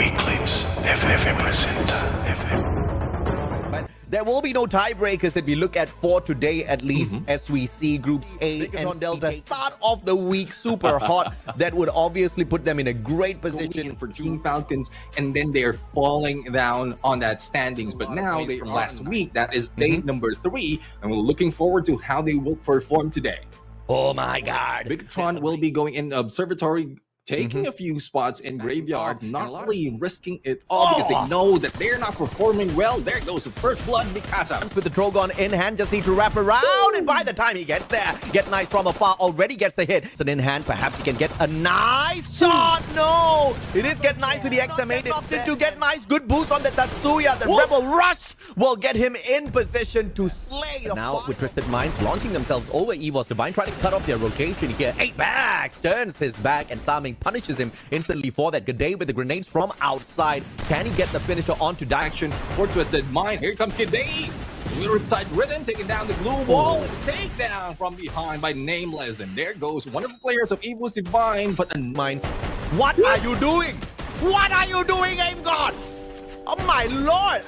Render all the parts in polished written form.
Eclipse FF presenta. But there will be no tiebreakers that we look at for today, at least, as we see groups A and Delta start off the week super hot. That would obviously put them in a great position for Team Falcons, and then they're falling down on that standings. But now they from last week, that is day number 3, and we're looking forward to how they will perform today. Oh my God! Bigatron will be going in observatory, taking a few spots in graveyard, not really risking it all because they know that they're not performing well. There goes the first blood, Mikasa. With the Drogon in hand, just need to wrap around, and by the time he gets there, Get Nice from afar already gets the hit. So in hand, perhaps he can get a nice shot. No, it is Get Nice with the XM8. It opted to Get Nice. Good boost on the Tatsuya. The Rebel Rush will get him in position to slay. Now with Twisted Minds launching themselves over Evos, Divine trying to cut off their rotation here. 8 backs, turns his back, and Saming punishes him instantly for that. Good day with the grenades from outside. Can he get the finisher onto Action for Twisted Mind. Here comes G'day. Riptide Rhythm taking down the glue wall. Takedown from behind by Nameless. And there goes one of the players of Evos Divine. But Minds. What are you doing? What are you doing, Aim God? Oh my lord!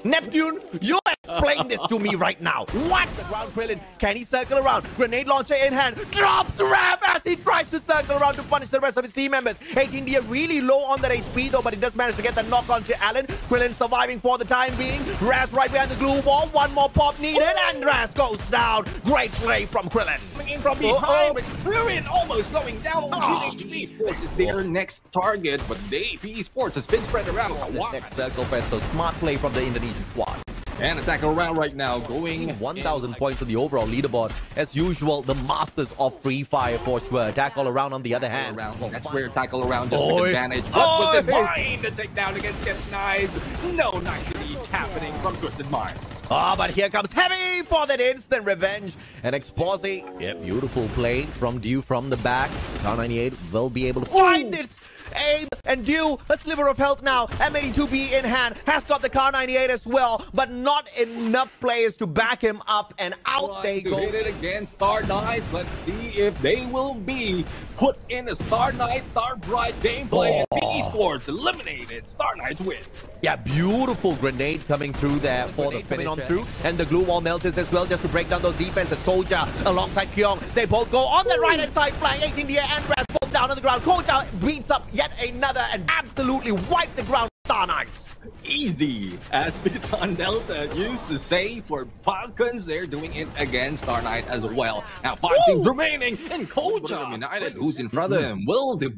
Neptune, you explain this to me right now. What? The ground Krillin. Can he circle around? Grenade launcher in hand. Drops Rev as he tries to circle around to punish the rest of his team members. 18 DIA really low on that HP though, but he does manage to get the knock onto Allen. Krillin surviving for the time being. Raz right behind the glue wall. One more pop needed and Raz goes down. Great play from Krillin. Coming in from behind, but Krillin almost going down on PHP Sports is their next target, but PHP Sports has been spread around a lot. Next circle fest, so smart play from the Indonesian squad. And attack around right now, going 1,000 points to the overall leaderboard. As usual, the masters of Free Fire for sure. Attack all around on the other hand. That's where tackle around just took advantage. But with Divine to take down against Get Nice. No nicety happening from Twisted Mind. Oh, but here comes Heavy for that instant revenge. And Exposé, yeah, beautiful play from Dew from the back. Kar98 will be able to find its aim. And Dew, a sliver of health now. M82B in hand, has got the Kar98 as well, but not enough players to back him up. And out they go. Hit it against Star Knights. Let's see if they will be put in a Star Knight, Star Bright gameplay. And PE Sports eliminated. Star Knights win. Yeah, beautiful grenade coming through there for the finish on through. And the glue wall melters as well just to break down those defenses. Soldier alongside Kyong. They both go on the right hand side flying. 18 DIA and Raz both down on the ground. Koja beats up yet another and absolutely wipe the ground. Star Knights. Easy, as Bigatron Delta used to say for Falcons, they're doing it against Star Knight as well. Now 5 teams remaining, and Koja United, who's in front of them, will the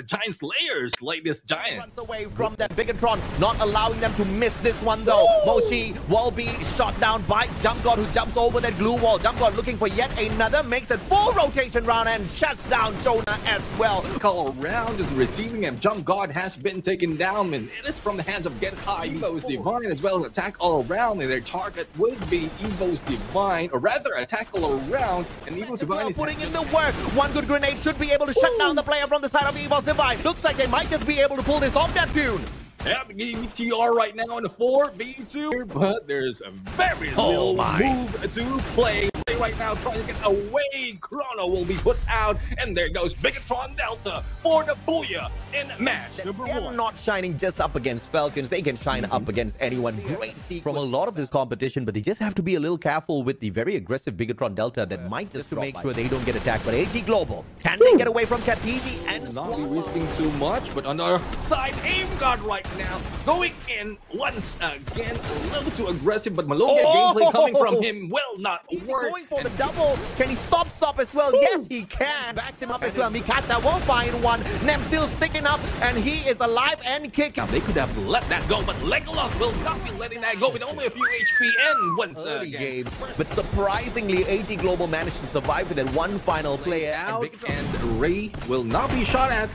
Giant Slayers slay this Giant? Runs away from that Bigatron, not allowing them to miss this one though. Moshi will be shot down by Jump God, who jumps over that glue wall. Jump God looking for yet another, makes a full rotation round and shuts down Jonah as well. Call around is receiving him. Jump God has been taken down, and it is from the hands of Get High. Evos Divine as well as attack all around, and their target would be Evos Divine, or rather attack all around, and Evos Divine is putting in the work. One good grenade should be able to shut down the player from the side of Evos Divine. Looks like they might just be able to pull this off, Neptune. Yeah, TR right now on the 4B2, but there's a very little move to play right now, trying to get away. Chrono will be put out, and there goes Bigatron Delta for the Booyah in match number 1. They're not shining just up against Falcons. They can shine up against anyone. Great sequence from a lot of this competition, but they just have to be a little careful with the very aggressive Bigatron Delta that might just to make sure they don't get attacked. But AG Global, can they get away from Katiji and not be risking too much? But on the other side, Aim God right now going in once again, a little too aggressive, but Malogia gameplay coming from him will not work. Going for the double. Can he stop as well? Yes, he can. Backs him up as well. Mikasa won't find one. Nem still sticking up, and he is alive and kicking. Now, they could have let that go, but Legolas will not be letting that go with only a few HP and once again. But surprisingly, AG Global managed to survive with that one final player out, and Ray will not be shot at.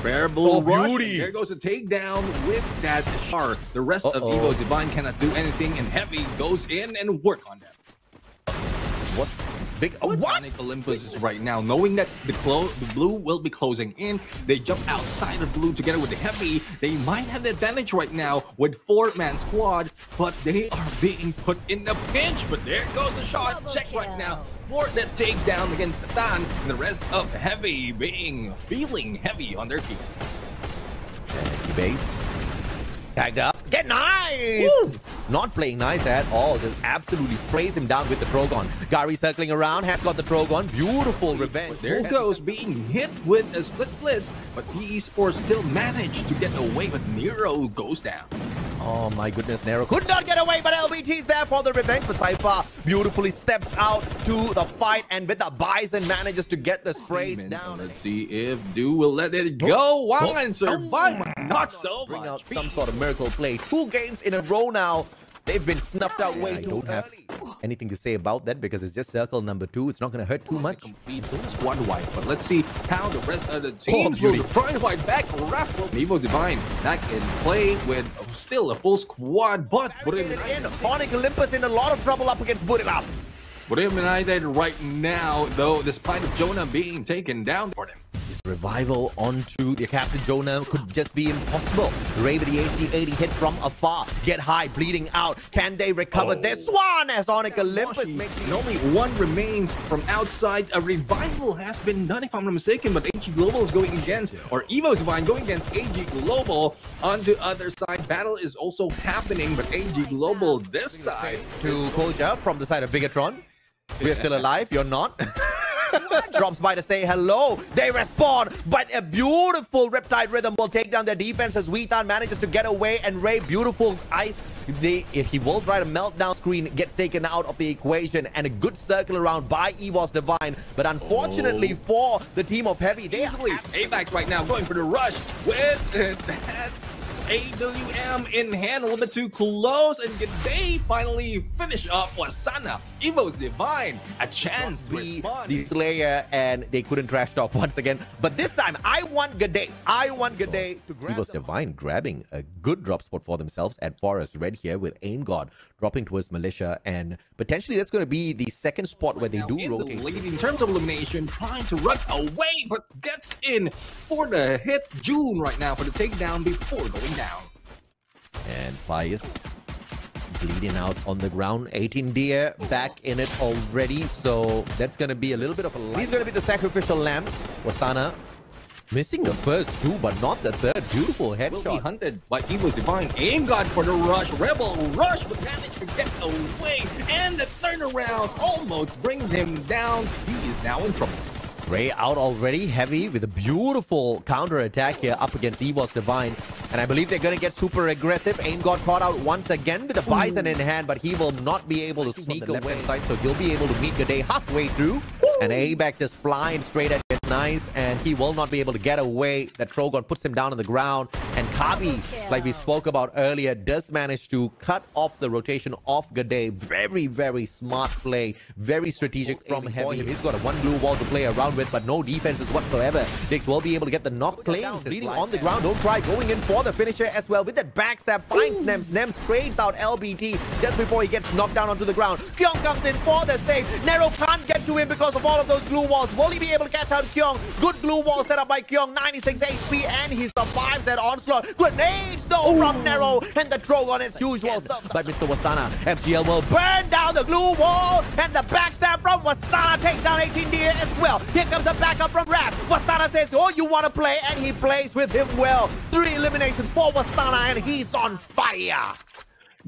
Bearable rush. There goes a takedown with that char. The rest of Evos Divine cannot do anything, and Heavy goes in and work on them. What? Big what? Olympus is right now, knowing that the blue will be closing in. They jump outside of blue together with the Heavy. They might have the advantage right now with 4-man squad, but they are being put in the pinch. But there goes the shot. Check right now for the takedown against the Tan, and the rest of Heavy feeling heavy on their team. base. Tagged up. Get nice! Woo! Not playing nice at all. Just absolutely sprays him down with the Trogon. Gary circling around. Has got the Trogon. Beautiful revenge. There goes being hit with a splits, but PE Sports still managed to get away, but Nero goes down. Oh my goodness, Nero could not get away, but LBT's there for the revenge. But Cypher beautifully steps out to the fight, and with the Bison manages to get the sprays down. Let's see if Do will let it go. Wang and survive, but not so Bring much. out some sort of miracle play. 2 games in a row now. They've been snuffed out way too early. Anything to say about that because it's just circle number 2. It's not going to hurt too much. Complete squad wipe, but let's see how the rest of the teams will try to fight back. Evo Divine back in play with still a full squad, but Onyx Olympus in a lot of trouble up against Buriram. Buriram United right now, though, despite of Jonah being taken down for them. This revival onto the Captain Jonah could just be impossible. Ray with the AC-80 hit from afar. Get high, bleeding out. Can they recover this one as Onyx Olympus makes and only one remains from outside. A revival has been done, if I'm not mistaken, but AG Global is going against, or Evos Divine going against AG Global. On the other side, battle is also happening, but AG Global this side to Koja from the side of Bigatron. We're still alive, you're not. Drops by to say hello. They respond, but a beautiful Riptide Rhythm will take down their defense as Weethan manages to get away, and Ray, beautiful ice. He will try to meltdown screen, gets taken out of the equation, and a good circle around by Evos Divine. But unfortunately for the team of Heavy, they easily AVAX right now going for the rush with that AWM in hand, a little bit too close, and they finally finish off Wasana. Evos Divine, a chance to respond. The Slayer, and they couldn't trash talk once again. But this time, I want G'day. I want G'day to grab Evos Divine grabbing a good drop spot for themselves at Forest Red here with Aim God dropping towards Militia, and potentially that's going to be the second spot where they do rotate. In terms of elimination, trying to run away, but gets in for the hit. June right now for the takedown before going down. And Pius bleeding out on the ground. 18 DIA back in it already, so that's going to be a little bit of a... He's going to be the sacrificial lamb. Wasana missing the first 2, but not the third. Beautiful headshot. Will be hunted by Evos Divine. Aim God for the rush. Rebel rush, but managed to get away. And the turnaround almost brings him down. He is now in trouble. Ray out already. Heavy with a beautiful counter attack here up against Evos Divine. And I believe they're going to get super aggressive. Aim got caught out once again with the Bison in hand, but he will not be able to sneak away. Side, so he'll be able to meet G'day halfway through. And ABAC just flying straight at it. Nice, and he will not be able to get away. That Trogon puts him down on the ground, and Kabi, like we spoke about earlier, does manage to cut off the rotation of G'day. Very, very smart play, very strategic from Heavy. He's got a 1 blue wall to play around with, but no defenses whatsoever. Dix will be able to get the knock play. Bleeding on the ground, don't try going in for the finisher as well. With that backstab, finds Nems. Nems trades out LBT just before he gets knocked down onto the ground. Kyung comes in for the save. Nero can't get to him because of all of those glue walls. Will he be able to catch out Kyung? Good glue wall set up by Kyung, 96 HP, and he survives that onslaught. Grenades though from Nero, and the Trogon as usual by Mr. Wasana. FGL will burn down the glue wall, and the backstab from Wasana takes down 18 DIA as well. Here comes the backup from Raz. Wasana says, oh, you want to play? And he plays with him well. 3 eliminations for Wasana, and he's on fire.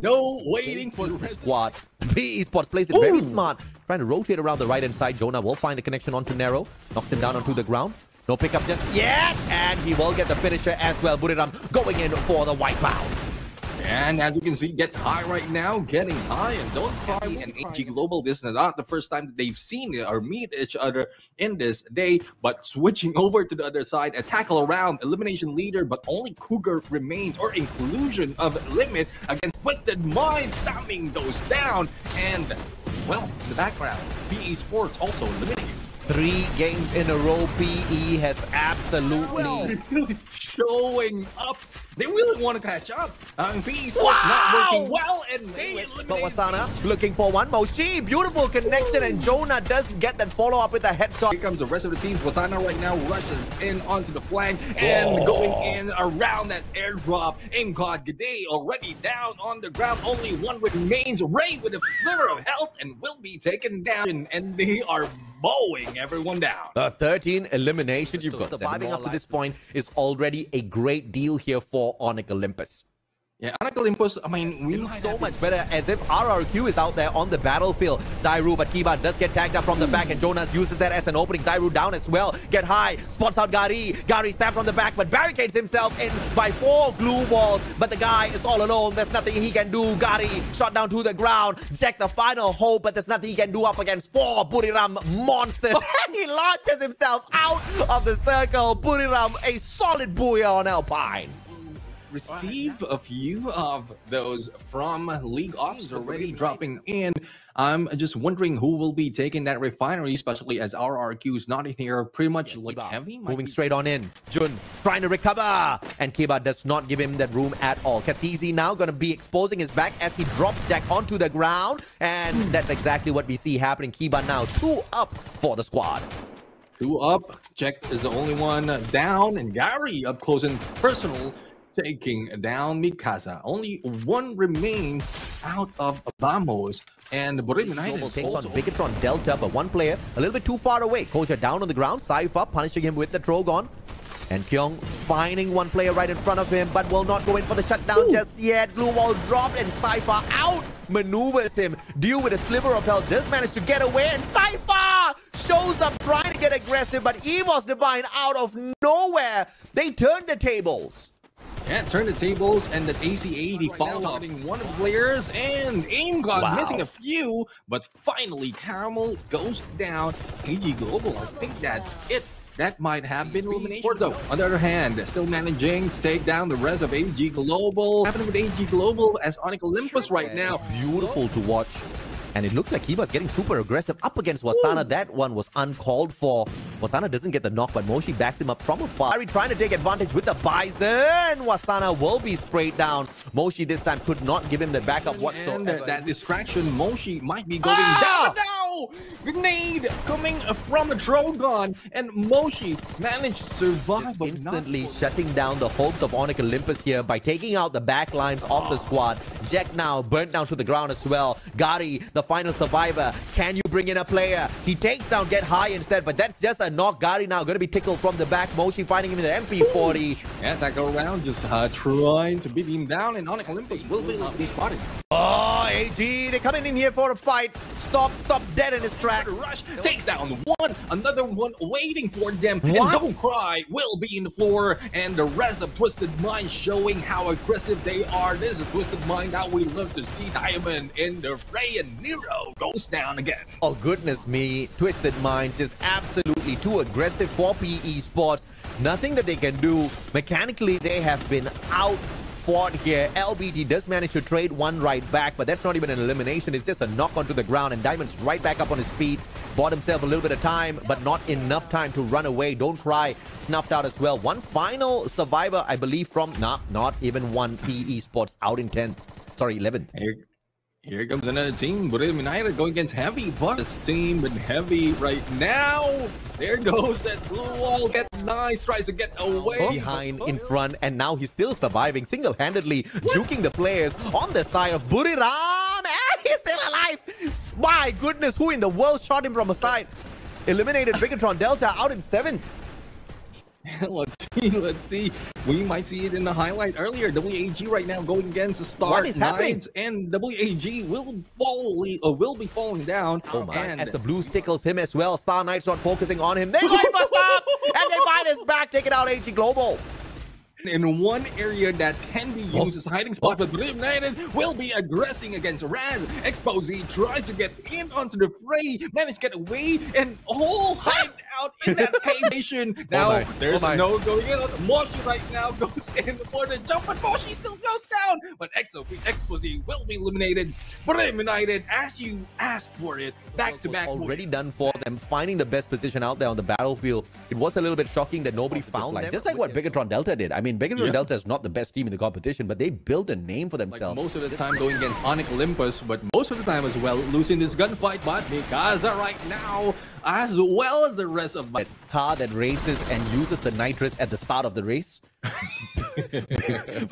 No waiting for the squad. PE Sports plays it very smart. Trying to rotate around the right-hand side. Jonah will find the connection onto Nero. Knocks him down onto the ground. No pickup just yet. And he will get the finisher as well. Buriram going in for the wipeout. And as you can see, get high right now, getting high, and don't cry. And AG Global, this is not the first time that they've seen or meet each other in this day, but switching over to the other side, a tackle around, elimination leader, but only Cougar remains, or inclusion of limit against Twisted Mind, slamming those down. And, well, in the background, PE Sports also eliminated. 3 games in a row, PE has absolutely showing up. They really want to catch up. PE Sports not working well, and they eliminate Wasana looking for one. Moshi, beautiful connection, and Jonah does get that follow-up with a headshot. Here comes the rest of the team. Wasana right now rushes in onto the flank and going in around that airdrop. Aim God G'day already down on the ground. Only one remains. Ray with a sliver of health and will be taken down, and they are mowing everyone down. 13 eliminations. You've got surviving up to this point is already a great deal here for for Onyx Olympus. Yeah, Onyx Olympus, I mean, we Looks so much better as if RRQ is out there on the battlefield. Zyru, but Kiba does get tagged up from the back, and Jonas uses that as an opening. Zyru down as well. Get high, spots out Gary. Gary stabbed from the back, but barricades himself in by 4 glue walls. But the guy is all alone. There's nothing he can do. Gary shot down to the ground. Jack the final hope, but there's nothing he can do up against 4 Buriram monsters. And he launches himself out of the circle. Buriram, a solid Booyah on Alpine. Receive a few of those from League Ops already dropping in. I'm just wondering who will be taking that refinery, especially as RRQ is not in here. Pretty much like heavy. Moving straight on in. Jun trying to recover. And Kiba does not give him that room at all. Khatizi now going to be exposing his back as he drops Jack onto the ground. And that's exactly what we see happening. Kiba now 2 up for the squad. 2 up. Jack is the only one down. And Gary up close and personal, taking down Mikasa. Only 1 remains out of Vamos. And Buriram takes on Bigatron Delta, but 1 player a little bit too far away. Koja down on the ground. Cypher punishing him with the Trogon. And Kyung finding 1 player right in front of him, but will not go in for the shutdown just yet. Blue wall dropped, and Cypher out maneuvers him. Deal with a sliver of health. Does manage to get away, and Cypher shows up trying to get aggressive, but Evos Divine out of nowhere. They turned the tables. Yeah, turn the tables, and that AC-80 following 1 of the players, and Aim God missing a few, but finally Caramel goes down. AG Global, I think that's it. That might have been elimination. Though, on the other hand, still managing to take down the rest of AG Global. Happening with AG Global as Onyx Olympus right now. Beautiful to watch. And it looks like Kiba's getting super aggressive up against Wasana. That one was uncalled for. Wasana doesn't get the knock, but Moshi backs him up from afar. Trying to take advantage with the Bison. Wasana will be sprayed down. Moshi this time could not give him the backup whatsoever. And that distraction, Moshi might be going down. No! Grenade coming from the Drogon, and Moshi managed to survive. Instantly shutting down the hopes of Onyx Olympus here by taking out the back lines of the squad. Jack now burnt down to the ground as well. Gary, the final survivor. Can you bring in a player? He takes down Get High instead, but that's just a knock. Gary now going to be tickled from the back. Moshi finding him in the MP40. Yeah, that go around just trying to beat him down, and Onyx Olympus will be spotted. Oh, AG, they're coming in here for a fight. Stop dead in his tracks. Rush takes down 1, another one waiting for them. What? And Don't Cry will be in the floor, and the rest of Twisted Mind showing how aggressive they are. This is a Twisted Mind that we love to see. Diamond in the fray, and Nero goes down again. Oh, goodness me. Twisted Minds just absolutely too aggressive for PE Sports. Nothing that they can do. Mechanically, they have been out. Fought here. LBD does manage to trade 1 right back, but that's not even an elimination. It's just a knock onto the ground, and Diamond's right back up on his feet. Bought himself a little bit of time, but not enough time to run away. Don't Cry snuffed out as well. 1 final survivor, I believe, from not even 1 PE Sports out in 10th. Sorry, 11th. Here comes another team. Buriram United going against Heavy, but this team with Heavy right now. There goes that blue wall. Get nice, tries to get away. Behind, in front, and now he's still surviving single-handedly, juking the players on the side of Buriram, and he's still alive. My goodness, who in the world shot him from a side? Eliminated Bigatron Delta out in 7th. Let's see. We might see it in the highlight earlier. WAG right now going against the Star Knights, and WAG will be falling down. Oh my! And as the Blues tickles him as well, Star Knights not focusing on him. They're going for stop, and they find his back, taking out AG Global. In one area that can be used as a hiding spot, but Buriram United will be aggressing against Raz. Exposé tries to get in onto the fray, managed to get away, and hide out in that station. Now, there's no going in. Moshi right now goes in for the jump, but Moshi still goes down. But Exposé will be eliminated. Buriram United, as you asked for it, back-to-back. Already done for them, finding the best position out there on the battlefield. It was a little bit shocking that nobody found them. Just like what Bigatron Delta did. I mean, Bigatron Delta is not the best team in the competition, but they built a name for themselves. Like most of the time going against Onyx Olympus, but most of the time as well losing this gunfight. But Mikasa right now, as well as the rest of my car that races and uses the nitrous at the start of the race.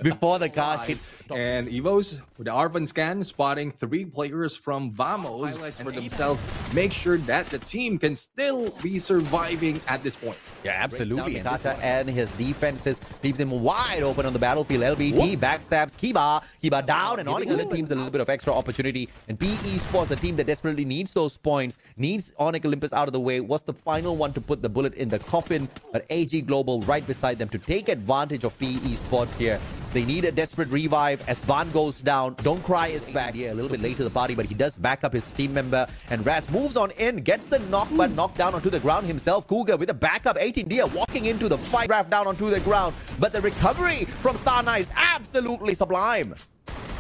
before the car hits. And Evos with the Arvan scan spotting 3 players from Vamos for themselves. Make sure that the team can still be surviving at this point. Yeah, absolutely. Tata and his defenses leaves him wide open on the battlefield. LBT backstabs Kiba. Kiba down, and Onyx the team's a little bit of extra opportunity. And PE Sports, the team that desperately needs those points, needs Onyx Olympus out of the way, was the final one to put the bullet in the coffin. But AG Global right beside them to take advantage of PE Sports here. They need a desperate revive as Ban goes down. Don't Cry is back. Yeah, a little bit late to the party, but he does back up his team member. And Raz moves on in, gets the knock, but knocked down onto the ground himself. Cougar with a backup. 18 Dia walking into the fight. Raf down onto the ground. But the recovery from Star Knights, absolutely sublime.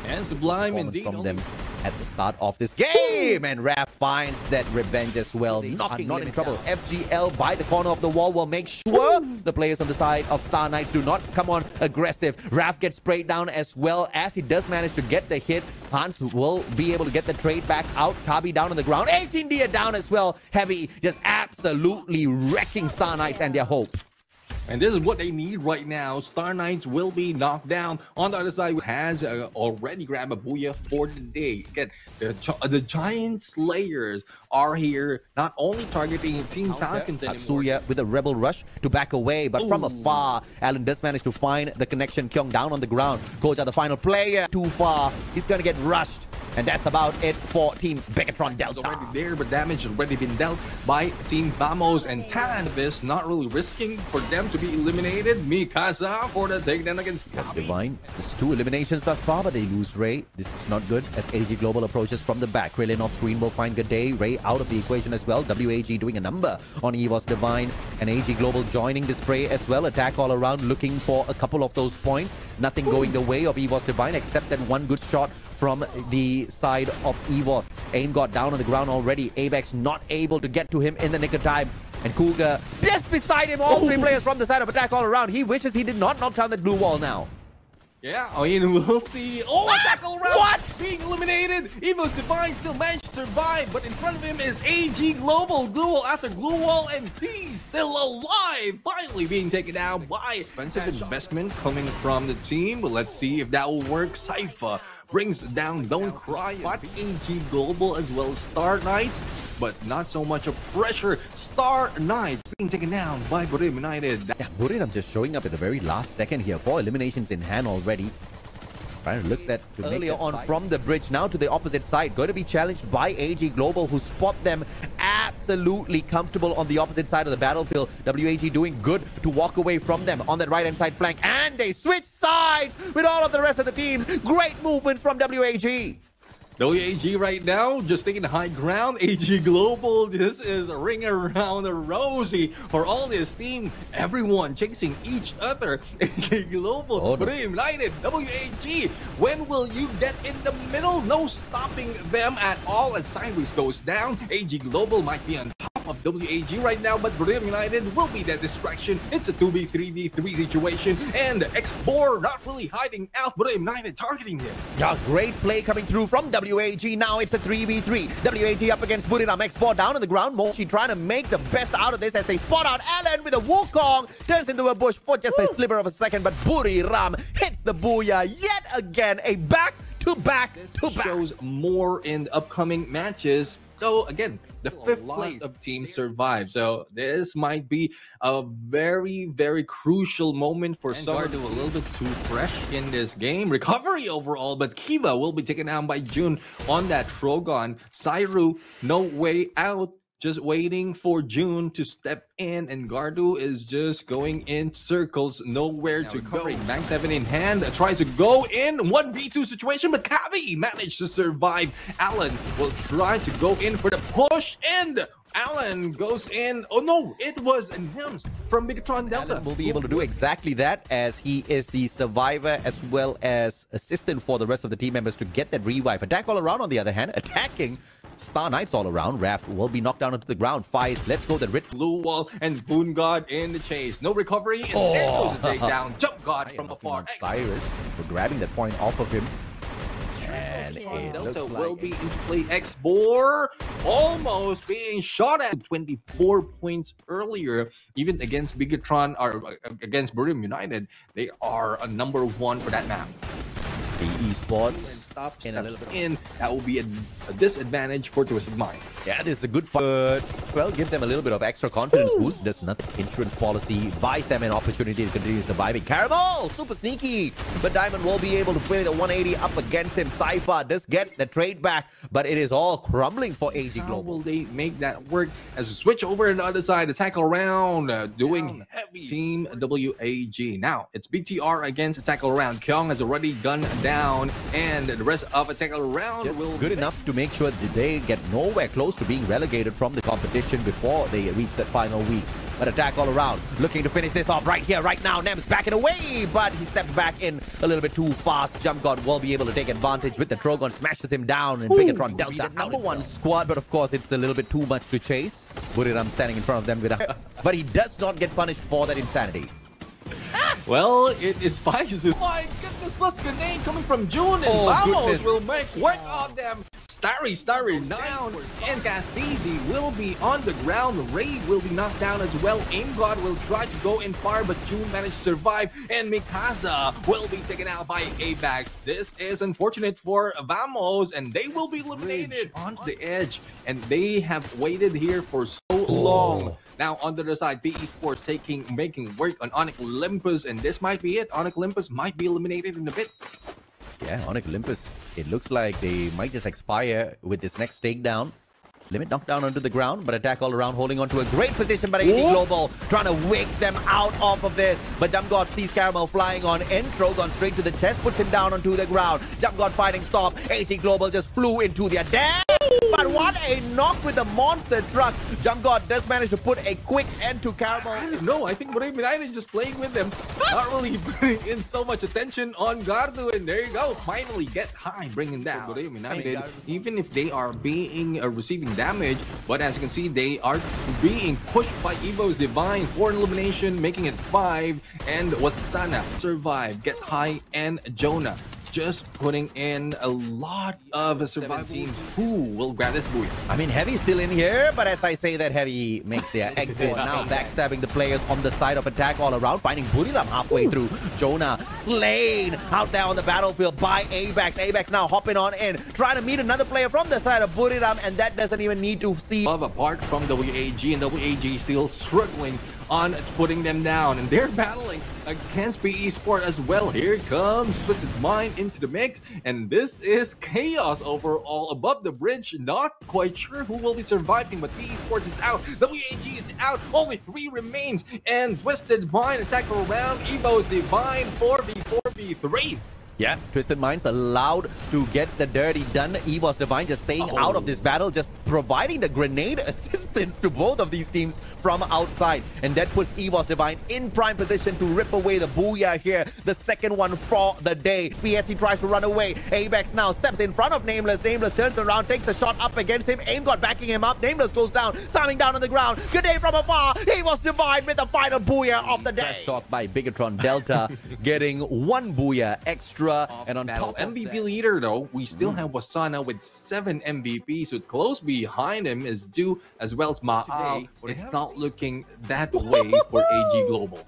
And sublime indeed. From them at the start of this game, and Raf finds that revenge as well. Knocking not in trouble. FGL by the corner of the wall will make sure the players on the side of Star Knights do not come on aggressive. Raf gets sprayed down as well as he does manage to get the hit. Hans will be able to get the trade back out. Kabi down on the ground. 18 Dia down as well. Heavy just absolutely wrecking Star Knights and their hope. And this is what they need right now. Star Knights will be knocked down. On the other side, has already grabbed a Booyah for the day. Again, the Giant Slayers are here, not only targeting Team Falcons anymore. Tatsuya with a Rebel Rush to back away, but from afar, Alan does manage to find the connection. Kyung down on the ground. Koja, the final player, too far. He's going to get rushed. And that's about it for Team Begatron Delta. Already there, but damage has already been dealt by Team Vamos and Tanvis, not really risking for them to be eliminated. Mikasa for the takedown against Kabi. Divine. There's 2 eliminations thus far, but they lose Ray. This is not good as AG Global approaches from the back. Krillin off screen will find good day. Ray out of the equation as well. WAG doing a number on Evos Divine, and AG Global joining this fray as well. Attack all around, looking for a couple of those points. Nothing going the way of Evos Divine except that one good shot from the side of Evos. Aim got down on the ground already. Abex not able to get to him in the nick of time. And Cougar just beside him. All 3 players from the side of attack all around. He wishes he did not knock down that blue wall now. Yeah, I mean, we'll see. Oh, attack all around! What? Being eliminated. Evos Divine still managed to survive, but in front of him is AG Global. Glue wall after glue wall, and he's still alive. Finally being taken down by expensive investment coming from the team. But let's see if that will work. Cypher brings down Don't Cry, but AG Global as well as Star Knights, but not so much of pressure. Star Knights being taken down by Buriram United. Yeah, Buriram just showing up at the very last second here. 4 eliminations in hand already. Trying to look that to earlier on from the bridge, now to the opposite side. Going to be challenged by AG Global, who spot them absolutely comfortable on the opposite side of the battlefield. WAG doing good to walk away from them on that right-hand side flank. And they switch sides with all of the rest of the teams. Great movements from WAG. WAG right now just taking the high ground. AG Global, this is a ring around the rosy for all this team. Everyone chasing each other. AG Global, Buriram United, WAG. When will you get in the middle? No stopping them at all as Sideways goes down. AG Global might be on top of WAG right now, but Buriram United will be that distraction. It's a 2v3v3 situation, and X4 not really hiding out. Buriram United targeting him. Yeah, great play coming through from WAG. Now it's a 3v3. WAG up against Buriram. X4 down on the ground. Mochi trying to make the best out of this as they spot out Alan with a Wukong. Turns into a bush for just a sliver of a second, but Buriram hits the Booyah yet again. A back-to-back. Shows more in upcoming matches. So again, the 5th place of teams survive. So this might be a very, very crucial moment for some. Gardu a little bit too fresh in this game. Recovery overall, but Kiba will be taken down by June on that Trogon. Sairu, no way out. Just waiting for June to step in, and Gardu is just going in circles, nowhere to go. Bank 7 in hand, tries to go in 1v2 situation, but Kavi managed to survive. Alan will try to go in for the push, and Alan goes in. Oh no, it was Nims from Begatron Delta. Alan will be able to do exactly that, as he is the survivor as well as assistant for the rest of the team members to get that revive. Attack all around, on the other hand, attacking Star Knights all around. Raf will be knocked down onto the ground. Fies, let's go the Rit. Blue wall and Boon God in the chase. No recovery, and there goes a takedown. Jump God from afar. Cyrus for grabbing that point off of him. And it Delta looks will like be into play. X4 almost being shot at 24 points earlier, even against Bigatron or against Buriram United. They are a #1 for that map. the esports Steps in a little bit. in, that will be a disadvantage for Twisted Mind. Yeah, this is a good fight. Well, give them a little bit of extra confidence boost. Does nothing. Insurance policy buys them an opportunity to continue surviving. Caramel, super sneaky. But Diamond will be able to play the 180 up against him. Cypher does get the trade back, but it is all crumbling for AG How Global. will they make that work? As a switch over on the other side, attack around, doing heavy team WAG. Now it's BTR against attack around. Kyung has already gunned down, and the rest of attack around Just will good enough to make sure that they get nowhere close to being relegated from the competition before they reach that final week. But attack all around, looking to finish this off right here, right now. Nem's backing away, but he stepped back in a little bit too fast. Jump God will be able to take advantage with the Trogon, smashes him down, and Bigatron Delta #1 squad. But of course, it's a little bit too much to chase. Buriram standing in front of them with a... But he does not get punished for that insanity. Well, it is Ffws. My goodness, plus grenade coming from June, and Vamos will make work on them. Starry down, and Kathizi will be on the ground. Ray will be knocked down as well. AimGod will try to go in far, but June managed to survive, and Mikasa will be taken out by Abax. This is unfortunate for Vamos, and they will be eliminated on the edge, and they have waited here for so long. Now on the other side, PE Sports making work on Onyx Olympus, and this might be it. Onyx Olympus might be eliminated in a bit. Yeah, Onyx Olympus, it looks like they might just expire with this next takedown. Limit knockdown onto the ground, but attack all around, holding on to a great position. But AG Global trying to wake them out of this. But Jump God sees Caramel flying on in. Trogon straight to the chest, puts him down onto the ground. Jump God fighting stop. AG Global just flew into their damn. But what a knock with the monster truck. Jump God does manage to put a quick end to Caramel. No, I think Buriram United is just playing with them. Not really putting in so much attention on Gardu. And there you go. Finally get high, bringing down Buriram United. Even if they are being receiving damage, but as you can see, they are being pushed by Evos Divine for an elimination, making it 5. And Wasana survive, Get High, and Jonah. Just putting in a lot of survival teams who will grab this Booyah. I mean, Heavy's still in here, but as I say that, Heavy makes their exit. Now backstabbing the players on the side of attack all around, finding Buriram halfway through. Jonah slain out there on the battlefield by Abax. Abax now hopping on in, trying to meet another player from the side of Buriram, and that doesn't even need to see. Apart from WAG, and WAG still struggling on putting them down, and they're battling against PE Sport as well. Here comes Twisted Mind into the mix, and this is chaos overall above the bridge. Not quite sure who will be surviving, but PE Sports is out, WAG is out, only 3 remains, and Twisted Mind attack around. Evos Divine 4v4v3. Yeah, Twisted Minds allowed to get the dirty done. Evos Divine just staying out of this battle, just providing the grenade assistance to both of these teams from outside. And that puts Evos Divine in prime position to rip away the Booyah here. The second one for the day. PSC tries to run away. Abax now steps in front of Nameless. Nameless turns around, takes a shot up against him. AimGod backing him up. Nameless goes down, slamming down on the ground. Good day from afar. Evos Divine with the final Booyah of the day. Trash talk by Bigatron Delta, getting 1 Booyah extra. And on top MVP leader though, we still have Wasana with 7 MVPs, so close behind him is Du as well as Ma'al. It's not looking that way for AG Global.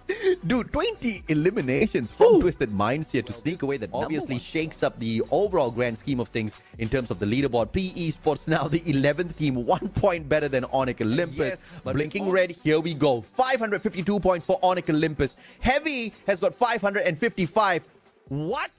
Dude, 20 eliminations from Twisted Minds here to sneak away. That obviously shakes up the overall grand scheme of things in terms of the leaderboard. PE Sports now the 11th team, 1 point better than Onyx Olympus. Blinking red, here we go. 552 points for Onyx Olympus. Heavy has got 555. What?